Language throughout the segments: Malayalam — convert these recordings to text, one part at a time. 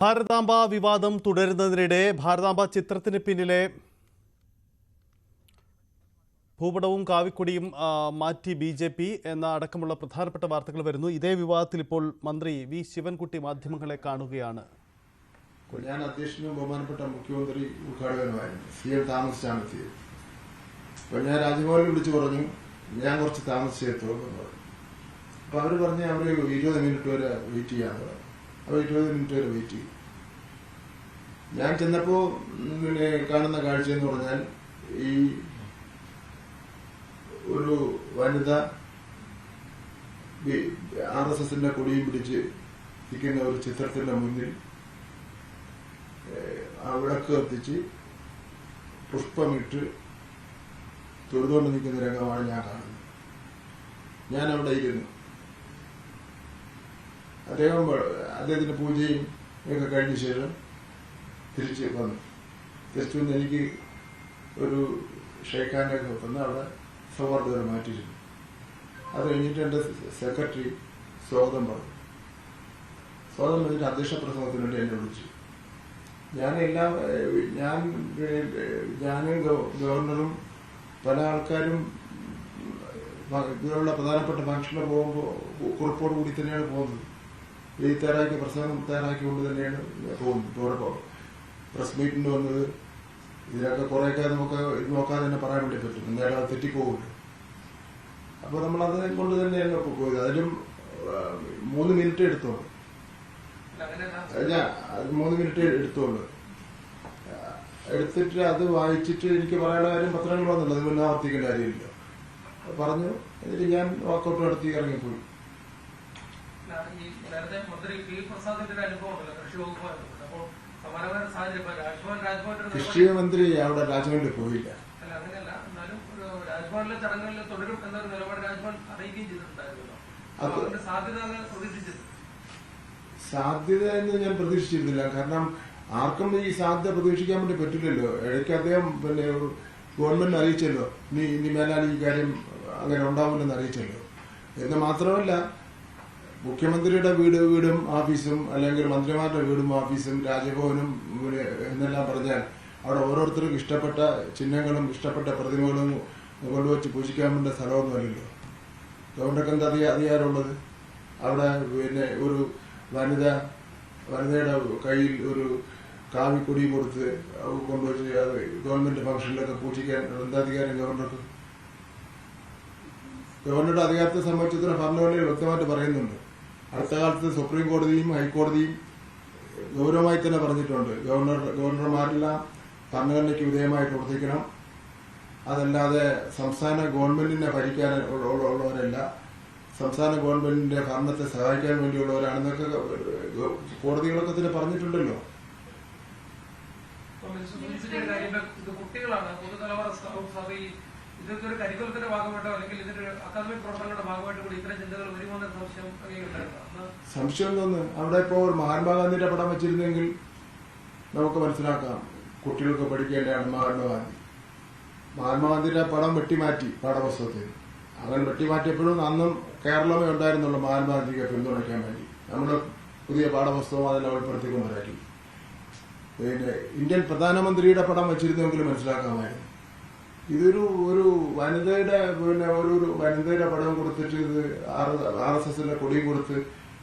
ഭാരതാംബ വിവാദം തുടരുന്നതിനിടെ ഭാരതാംബ ചിത്രത്തിന് പിന്നിലെ ഭൂപടവും കാവിക്കൊടിയും മാറ്റി ബി.ജെ.പി എന്ന അടക്കമുള്ള പ്രധാനപ്പെട്ട വാർത്തകൾ വരുന്നു. ഇതേ വിവാദത്തിൽ ഇപ്പോൾ മന്ത്രി വി ശിവൻകുട്ടി മാധ്യമങ്ങളെ കാണുകയാണ്. ഞാൻ അധ്യക്ഷനും ബഹുമാനപ്പെട്ട മുഖ്യമന്ത്രി ഉദ്ഘാടകനുമായിരുന്നു. സി.എം താമസിച്ചാണ് എത്തിയത്. അപ്പോൾ ഞാൻ രാജ്ഭവനിൽ വിളിച്ചു പറഞ്ഞു, ഞാൻ കുറച്ച് താമസിച്ചെത്തുള്ളൂ എന്ന് പറഞ്ഞു. അപ്പോൾ അവർ പറഞ്ഞ് അവർ 20 മിനിറ്റ് വരെ വെയിറ്റ് ചെയ്യാന്ന് പറഞ്ഞു. അപ്പോൾ 20 മിനിറ്റ് വരെ വെയിറ്റ് ചെയ്തു. ഞാൻ ചെന്നപ്പോൾ കാണുന്ന കാഴ്ച എന്ന് പറഞ്ഞാൽ ഈ ഒരു വനിത RSSന്റെ കൊടിയും പിടിച്ച് ഇരിക്കുന്ന ഒരു ചിത്രത്തിന്റെ മുന്നിൽ വിളക്ക് കത്തിച്ച് പുഷ്പമിട്ട് തൊഴുതുകൊണ്ട് നിൽക്കുന്ന രംഗമാണ് ഞാൻ കാണുന്നത്. ഞാൻ അവിടെ ഇരുന്നു. അദ്ദേഹത്തിന്റെ പൂജയും ഒക്കെ കഴിഞ്ഞ ശേഷം തിരിച്ചു വന്ന് എനിക്ക് ഒരു ഷെയ്ഖാനൊക്കെ തന്ന് അവിടെ സൗഹാർദ്ദം മാറ്റിയിരുന്നു. അത് കഴിഞ്ഞിട്ട് എന്റെ സെക്രട്ടറി സ്വാഗതം പറഞ്ഞു. സ്വാഗതം പറഞ്ഞിട്ട് അധ്യക്ഷ പ്രസംഗത്തിന് വേണ്ടി എന്നെ വിളിച്ചു. ഞാനും ഗവർണറും പല ആൾക്കാരും ഇങ്ങനെയുള്ള പ്രധാനപ്പെട്ട ഫംഗ്ഷന് പോകുമ്പോൾ കുറിപ്പോട് കൂടി തന്നെയാണ് പോകുന്നത്. ഈ പ്രസംഗം തയ്യാറാക്കിക്കൊണ്ട് തന്നെയാണ് പോകുന്നത്. പ്രസ് മീറ്റിന് വന്നത് ഇതിനൊക്കെ കുറെയൊക്കെ നമുക്ക് നോക്കാതെ തന്നെ പറയാൻ വേണ്ടി പറ്റും. എന്നാലും അത് തെറ്റിപ്പോകില്ല. അപ്പൊ നമ്മൾ അതിനെ കൊണ്ട് തന്നെയാണ് പോയത്. അതിലും 3 മിനിറ്റ് എടുത്തോളൂ. 3 മിനിറ്റ് എടുത്തോളൂ. എടുത്തിട്ട് അത് വായിച്ചിട്ട് എനിക്ക് പറയാനുള്ള കാര്യം പത്രങ്ങൾ വന്നുള്ളൂ. അത് മുന്നേ ആവർത്തിക്കേണ്ട കാര്യമില്ല. പറഞ്ഞു. എന്നിട്ട് ഞാൻ വാക്കൗട്ട് നടത്തി ഇറങ്ങിപ്പോയി. കൃഷി മന്ത്രി അവിടെ രാജ്ഭവനിൽ പോയില്ല. സാധ്യത എന്ന് ഞാൻ പ്രതീക്ഷിച്ചിരുന്നില്ല. കാരണം ആർക്കും ഈ സാധ്യത പ്രതീക്ഷിക്കാൻ വേണ്ടി പറ്റില്ലല്ലോ. ഇടയ്ക്ക് അദ്ദേഹം ഗവൺമെന്റിനെ അറിയിച്ചല്ലോ, ഇനി മേലാൽ ഈ കാര്യം അങ്ങനെ ഉണ്ടാവില്ലെന്ന് അറിയിച്ചല്ലോ. എന്ന് മാത്രമല്ല, മുഖ്യമന്ത്രിയുടെ വീടും ഓഫീസും അല്ലെങ്കിൽ മന്ത്രിമാരുടെ വീടും ഓഫീസും രാജ്ഭവനും എന്നെല്ലാം പറഞ്ഞാൽ അവിടെ ഓരോരുത്തർക്കും ഇഷ്ടപ്പെട്ട ചിഹ്നങ്ങളും ഇഷ്ടപ്പെട്ട പ്രതിമകളും കൊണ്ടുവച്ച് പൂജിക്കാൻ വേണ്ട സ്ഥലമൊന്നുമല്ലല്ലോ. ഗവർണർക്ക് എന്താ അധികാരമുള്ളത്? അവിടെ ഒരു വനിതയുടെ കയ്യിൽ ഒരു കാവിക്കൊടി കൊടുത്ത് കൊണ്ടുവച്ച് ഗവൺമെന്റ് ഫംഗ്ഷനിലൊക്കെ പൂജിക്കാൻ എന്താ അധികാരം ഗവർണർക്ക്? ഗവർണറുടെ അധികാരത്തെ സംബന്ധിച്ചിടത്തോളം ഭരണഘടനയിൽ വ്യക്തമായിട്ട് പറയുന്നുണ്ട്. അടുത്ത കാലത്ത് സുപ്രീം കോടതിയും ഹൈക്കോടതിയും ഗൗരവമായി തന്നെ പറഞ്ഞിട്ടുണ്ട്, ഗവർണർമാരെല്ലാം ഭരണഘടനയ്ക്ക് വിധേയമായി പ്രവർത്തിക്കണം. അതല്ലാതെ സംസ്ഥാന ഗവൺമെന്റിനെ ഭരിക്കാൻ ഉള്ളവരല്ല, സംസ്ഥാന ഗവൺമെന്റിന്റെ ഭരണത്തെ സഹായിക്കാൻ വേണ്ടിയുള്ളവരാണെന്നൊക്കെ കോടതികളൊക്കെ തന്നെ പറഞ്ഞിട്ടുണ്ടല്ലോ. കുട്ടികളാണ് ഇതൊക്കെ ഒരു കരിക്കുലത്തിന്റെ ഭാഗമായിട്ടോ അല്ലെങ്കിൽ ഇതിന്റെ അക്കാദമിക് പ്രവർത്തനങ്ങളുടെ ഭാഗമായിട്ട് കൂടി ഇത്തരം ചിന്തകൾ വരുമോന്ന സംശയം തോന്നുന്നു. അവിടെ ഇപ്പോ മഹാത്മാഗാന്ധിയുടെ പടം വെച്ചിരുന്നെങ്കിൽ നമുക്ക് മനസ്സിലാക്കാം, കുട്ടികൾക്ക് പഠിക്കേണ്ടതാണ് മഹാത്മാഗാന്ധിയുടെ പടം വെട്ടിമാറ്റി പാഠപുസ്തകത്തിൽ. അങ്ങനെ വെട്ടിമാറ്റിയപ്പോഴും അന്നും കേരളമേ ഉണ്ടായിരുന്നുള്ളൂ മഹാത്മാഗാന്ധിക്ക് പിന്തുണയ്ക്കാൻ വേണ്ടി. നമ്മുടെ പുതിയ പാഠപുസ്തകം അതിൽ ഉൾപ്പെടുത്തിക്കൊണ്ടിരാക്കി. പിന്നെ ഇന്ത്യൻ പ്രധാനമന്ത്രിയുടെ പടം വെച്ചിരുന്നെങ്കിലും മനസ്സിലാക്കാമായിരുന്നു. ഇതൊരു വനിതയുടെ ഒരു വനിതയുടെ പടം കൊടുത്തിട്ട് ഇത് RSSന്റെ കൊടിയും കൊടുത്ത്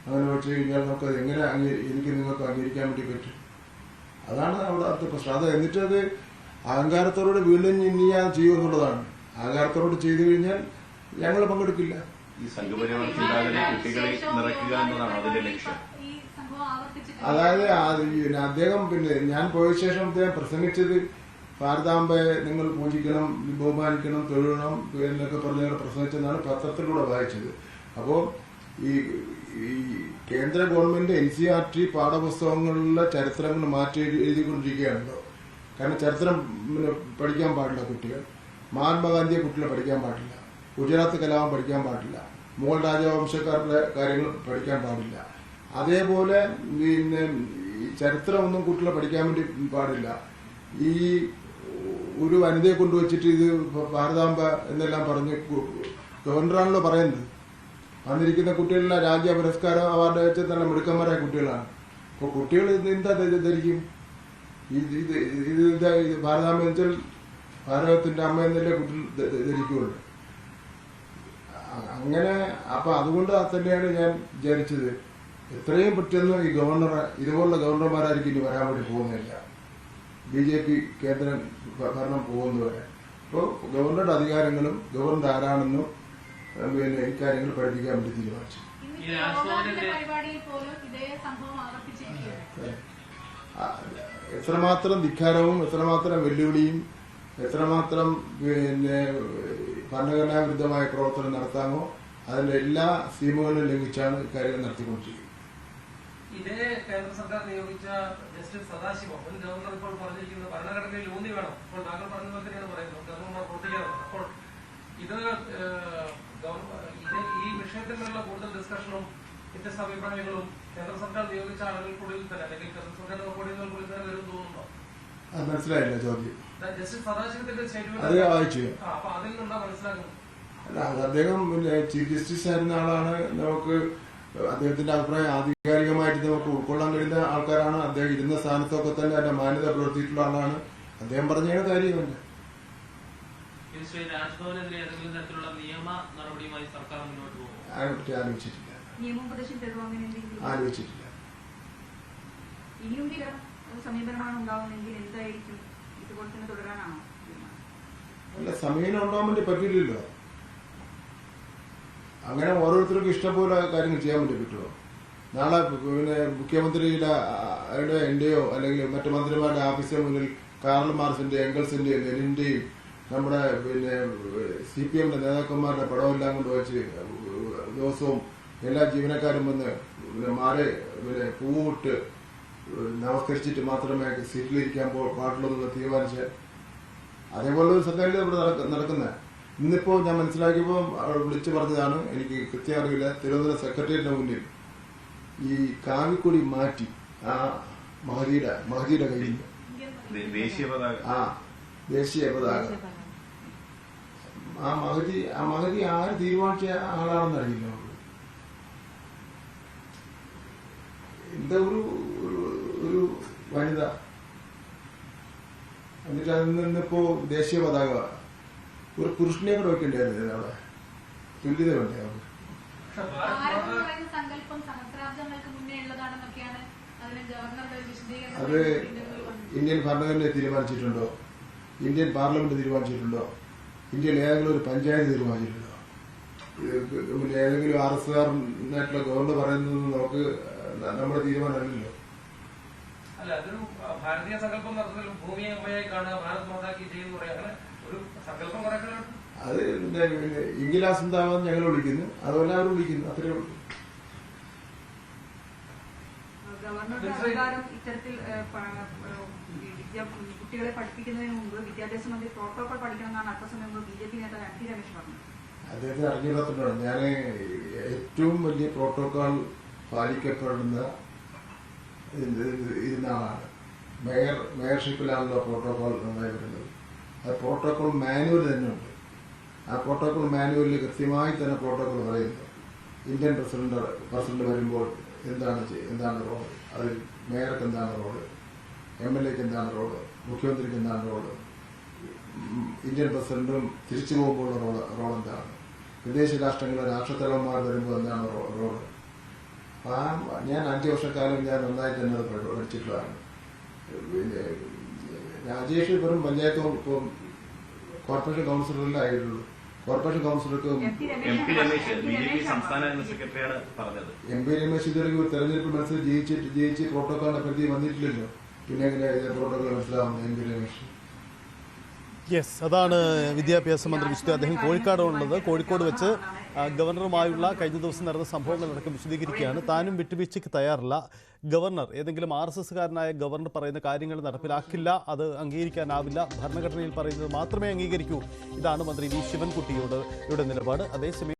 അങ്ങനെ വെച്ച് കഴിഞ്ഞാൽ നമുക്ക് എങ്ങനെ എനിക്ക് നിങ്ങൾക്ക് അംഗീകരിക്കാൻ വേണ്ടി പറ്റും? അതാണ് അവിടെ അടുത്ത പ്രശ്നം. അത് എന്നിട്ട് അത് അഹങ്കാരത്തോടെ വീണ്ടും ഇനി ഞാൻ ചെയ്യുമെന്നുള്ളതാണ്. അഹങ്കാരത്തോട് ചെയ്തു കഴിഞ്ഞാൽ ഞങ്ങൾ പങ്കെടുക്കില്ല. ഈ സംഘപരിവാർ ചിന്താഗതി കുട്ടികളെ നിറയ്ക്കുക എന്നതാണ് അതിന്റെ ലക്ഷ്യം. അതായത് അദ്ദേഹം ഞാൻ പോയ ശേഷം അദ്ദേഹം പ്രസംഗിച്ചത് ഭാരതാംബയെ നിങ്ങൾ പൂജിക്കണം, ബഹുമാനിക്കണം, തൊഴണം എന്നൊക്കെ പറഞ്ഞ് പ്രസംഗിച്ചെന്നാണ് പത്രത്തിലൂടെ വായിച്ചത്. അപ്പോൾ ഈ കേന്ദ്ര ഗവൺമെന്റ് NCERT പാഠപുസ്തകങ്ങളിലെ ചരിത്രങ്ങൾ മാറ്റി എഴുതിക്കൊണ്ടിരിക്കുകയാണല്ലോ. കാരണം ചരിത്രം പഠിക്കാൻ പാടില്ല കുട്ടികൾ. മഹാത്മാഗാന്ധിയെ കുട്ടികളെ പഠിക്കാൻ പാടില്ല. ഗുജറാത്ത് കലാപം പഠിക്കാൻ പാടില്ല. മുഗൾ രാജവംശക്കാരുടെ കാര്യങ്ങൾ പഠിക്കാൻ പാടില്ല. അതേപോലെ ചരിത്രമൊന്നും കുട്ടികളെ പഠിക്കാൻ വേണ്ടി പാടില്ല. ഈ ഒരു വനിതയെ കൊണ്ടുവച്ചിട്ട് ഇത് ഭാരതാംബ എന്നെല്ലാം പറഞ്ഞ് ഗവർണറാണല്ലോ പറയുന്നത്. വന്നിരിക്കുന്ന കുട്ടികളെല്ലാം രാജ്യ പുരസ്കാരം അവാർഡ് വെച്ച് നല്ല മിടുക്കന്മാരായ കുട്ടികളാണ്. ഇപ്പൊ കുട്ടികൾ എന്താ ധരിക്കും? ഇത് ഭാരതാമ്മ വെച്ചാൽ ഭാരതത്തിന്റെ അമ്മ എന്നല്ലേ കുട്ടികൾ ധരിക്കുള്ളൂ. അങ്ങനെ അപ്പൊ അതുകൊണ്ട് തന്നെയാണ് ഞാൻ വിചാരിച്ചത് എത്രയും പെട്ടെന്ന് ഈ ഗവർണർ ഇതുപോലുള്ള ഗവർണർമാരായിരിക്കും ഇനി വരാൻ വേണ്ടി പോകുന്നില്ല. BJP കേന്ദ്ര ഭരണം പോകുന്നവരെ ഇപ്പോൾ ഗവർണറുടെ അധികാരങ്ങളും ഗവർണർ ആരാണെന്നും പിന്നെ ഇക്കാര്യങ്ങൾ പഠിപ്പിക്കാൻ വേണ്ടി തീരുമാനിച്ചു. എത്രമാത്രം ധിക്കാരവും എത്രമാത്രം വെല്ലുവിളിയും എത്രമാത്രം പിന്നെ ഭരണഘടനാ വിരുദ്ധമായ പ്രവർത്തനം നടത്താമോ അതിന്റെ എല്ലാ സീമകളും ലംഘിച്ചാണ് ഇക്കാര്യങ്ങൾ നടത്തിക്കൊണ്ടിരിക്കുന്നത്. ഇതേ കേന്ദ്ര സർക്കാർ നിയോഗിച്ച ജസ്റ്റിസ് സദാശിവം മുൻ ഗവർണർ ഇപ്പോൾ പറഞ്ഞിരിക്കുന്നത് ഭരണഘടനയിൽ ഊന്നി വേണം. ഇപ്പോൾ താങ്കൾ പറഞ്ഞ പോലെ തന്നെയാണ് പറയുന്നത് ഗവർണർമാർ പ്രവർത്തിക്കണം. അപ്പോൾ ഈ വിഷയത്തിലുള്ള കൂടുതൽ ഡിസ്കഷനും വ്യത്യസ്ത അഭിപ്രായങ്ങളും കേന്ദ്ര സർക്കാർ നിയോഗിച്ച ആളുകൾക്കുള്ളിൽ തന്നെ അല്ലെങ്കിൽ കേന്ദ്ര സർക്കാർ കോടതികൾക്കുള്ളിൽ തന്നെ വരും തോന്നുന്നുണ്ടോ? അത് മനസ്സിലായില്ല ചോദ്യം. ജസ്റ്റിസ് സദാശിവത്തിന്റെ അത് വായിച്ചു. അപ്പൊ അതിൽ നിന്നാ മനസ്സിലാക്കുന്നത്. അല്ല, അദ്ദേഹം ചീഫ് ജസ്റ്റിസ് ആയിരുന്ന ആളാണ്. നമുക്ക് അദ്ദേഹത്തിന്റെ അഭിപ്രായം ആധികാരികമായിട്ട് നമുക്ക് ഉൾക്കൊള്ളാൻ കഴിയുന്ന ആൾക്കാരാണ്. അദ്ദേഹം ഇരുന്ന സ്ഥാനത്തൊക്കെ തന്നെ അതിന്റെ മാന്യത പുലർത്തിയിട്ടുള്ള ആളാണ്. അദ്ദേഹം പറഞ്ഞ കാര്യമല്ല. രാജ്ഭവനെതിരെ ഏതെങ്കിലും തരത്തിലുള്ള നിയമ നടപടിയുമായി സർക്കാർ മുന്നോട്ട് പോകും? അതിനെപ്പറ്റി ആലോചിച്ചിട്ടില്ല. ആലോചിച്ചിട്ടില്ല. അല്ല, സമീപനം ഉണ്ടാവാൻ വേണ്ടി പറ്റില്ലല്ലോ. അങ്ങനെ ഓരോരുത്തർക്കും ഇഷ്ടംപോലെ കാര്യങ്ങൾ ചെയ്യാൻ വേണ്ടി പറ്റുമോ? നാളെ പിന്നെ മുഖ്യമന്ത്രിയുടെ എന്റെയോ അല്ലെങ്കിൽ മറ്റു മന്ത്രിമാരുടെ ഓഫീസിന് മുന്നിൽ കാർൽ മാർക്സിന്റെ എംഗൽസിന്റെയും ലെനിന്റെയും നമ്മുടെ പിന്നെ CPMന്റെ നേതാക്കന്മാരുടെ പടമെല്ലാം കൊണ്ട് വെച്ച് ദിവസവും എല്ലാ ജീവനക്കാരും വന്ന് മാരെ പൂവിട്ട് നമസ്കരിച്ചിട്ട് മാത്രമേ സീറ്റിലിരിക്കാൻ പാടുള്ളൂ എന്ന് തീരുമാനിച്ച് അതേപോലെ ഒരു സർക്കാരിൽ ഇവിടെ നടക്കുന്നത്. ഇന്നിപ്പോ ഞാൻ മനസ്സിലാക്കിയപ്പോൾ വിളിച്ചു പറഞ്ഞതാണ്, എനിക്ക് കൃത്യം അറിയില്ല, തിരുവനന്തപുരം സെക്രട്ടേറിയറ്റിന് മുന്നിൽ ഈ കാവിക്കൊടി മാറ്റി ആ മഹദിയുടെ കയ്യിൽ ദേശീയ പതാക ആ മഹദി ആര് തീരുമാനിച്ച ആളാണെന്ന് അറിയില്ല. എന്താ ഒരു വനിത എന്നിട്ട് അതിൽ നിന്നിപ്പോ ദേശീയ പതാക ഒരു പുരുഷനെ കൂടെ വെക്കേണ്ടായിരുന്നു. അവിടെ തുല്യത വേണ്ടേ? അത് ഇന്ത്യൻ ഭരണഘടന തീരുമാനിച്ചിട്ടുണ്ടോ? Indian parliament തീരുമാനിച്ചിട്ടുണ്ടോ? ഇന്ത്യയിൽ ഏതെങ്കിലും ഒരു പഞ്ചായത്ത് തീരുമാനിച്ചിട്ടുണ്ടോ? ഏതെങ്കിലും RSകാരനായിട്ടുള്ള ഗവർണർ പറയുന്നത് നമുക്ക് നമ്മുടെ തീരുമാനമല്ലല്ലോ. അല്ല, അതൊരു ഭാരതീയ സങ്കല്പം നടത്തുന്ന ഭൂമിയെ അമ്മയായി കാണുക, ഭാരത് മാതാക്കി ചെയ്യുന്ന പറയാ ഒരു സങ്കല്പം കുറെ. അത് ഇംഗിലാസ് എന്താവാൻ ഞങ്ങൾ വിളിക്കുന്നു, അതുപോലെ അവർ വിളിക്കുന്നു, അത്രേ ഉള്ളൂ. കുട്ടികളെ പഠിപ്പിക്കുന്നതിന് മുമ്പ് വിദ്യാഭ്യാസ മന്ത്രി പ്രോട്ടോകോൾ പഠിക്കണമെന്നാണ് അല്പസമയം മുമ്പ് BJP നേതാവ് MP രമേശ് പറഞ്ഞത്. അദ്ദേഹത്തെ അറിഞ്ഞിടത്തുണ്ടാണ്. ഞാൻ ഏറ്റവും വലിയ പ്രോട്ടോകോൾ പാലിക്കപ്പെടുന്ന ഇരുന്ന ആളാണ്. മേയർഷിപ്പിലാണല്ലോ പ്രോട്ടോകോൾ നന്നായി വരുന്നത്. അത് പ്രോട്ടോകോൾ മാനുവൽ തന്നെ ഉണ്ട്. ആ പ്രോട്ടോകോൾ മാനുവലിൽ കൃത്യമായി തന്നെ പ്രോട്ടോകോൾ പറയുന്നു. ഇന്ത്യൻ പ്രസിഡന്റ് വരുമ്പോൾ എന്താണ് റോള്, അതിൽ മേയർക്ക് എന്താണ് റോള്, MLAക്ക് എന്താണ് റോള്, മുഖ്യമന്ത്രിക്ക് എന്താണ് റോള്, ഇന്ത്യൻ പ്രസിഡന്റും തിരിച്ചു പോകുമ്പോഴുള്ള റോൾ എന്താണ്, വിദേശ രാഷ്ട്രങ്ങളിലെ രാഷ്ട്രത്തലവന്മാർ വരുമ്പോൾ എന്താണ് റോള്. ഞാൻ 5 വർഷക്കാലം ഞാൻ നന്നായി തന്നെ അത് പഠിച്ചിട്ടുള്ളതാണ്. പിന്നെ രാജേഷ് വെറും പഞ്ചായത്ത് കോർപ്പറേഷൻ കൗൺസിലറല്ലേ ആയിട്ടുള്ളൂ. കോർപ്പറേഷൻ കൗൺസിലർക്ക് MP സംസ്ഥാന സെക്രട്ടറിയാണ് പറഞ്ഞത്. MP രമേശ് ഇതുവരെ തെരഞ്ഞെടുപ്പ് മത്സരം ജയിച്ച് പ്രോട്ടോകോളിനെ പറ്റി വന്നിട്ടില്ലല്ലോ. പിന്നെ എങ്ങനെ പ്രോട്ടോകോൾ മനസ്സിലാവുന്നത് MP രമേശ്? യെസ്, അതാണ് വിദ്യാഭ്യാസ മന്ത്രി വിശദീകരിച്ചത്. അദ്ദേഹം കോഴിക്കോടുള്ളത്. കോഴിക്കോട് വെച്ച് ഗവർണറുമായുള്ള കഴിഞ്ഞ ദിവസം നടന്ന സംഭവങ്ങളടക്കം വിശദീകരിക്കുകയാണ്. താനും വിട്ടുവീഴ്ചയ്ക്ക് തയ്യാറില്ല. ഗവർണർ ഏതെങ്കിലും RSSകാരനായ ഗവർണർ പറയുന്ന കാര്യങ്ങൾ നടപ്പിലാക്കില്ല, അത് അംഗീകരിക്കാനാവില്ല, ഭരണഘടനയിൽ പറയുന്നത് മാത്രമേ അംഗീകരിക്കൂ. ഇതാണ് മന്ത്രി V ശിവൻകുട്ടിയുടെ നിലപാട്. അതേസമയം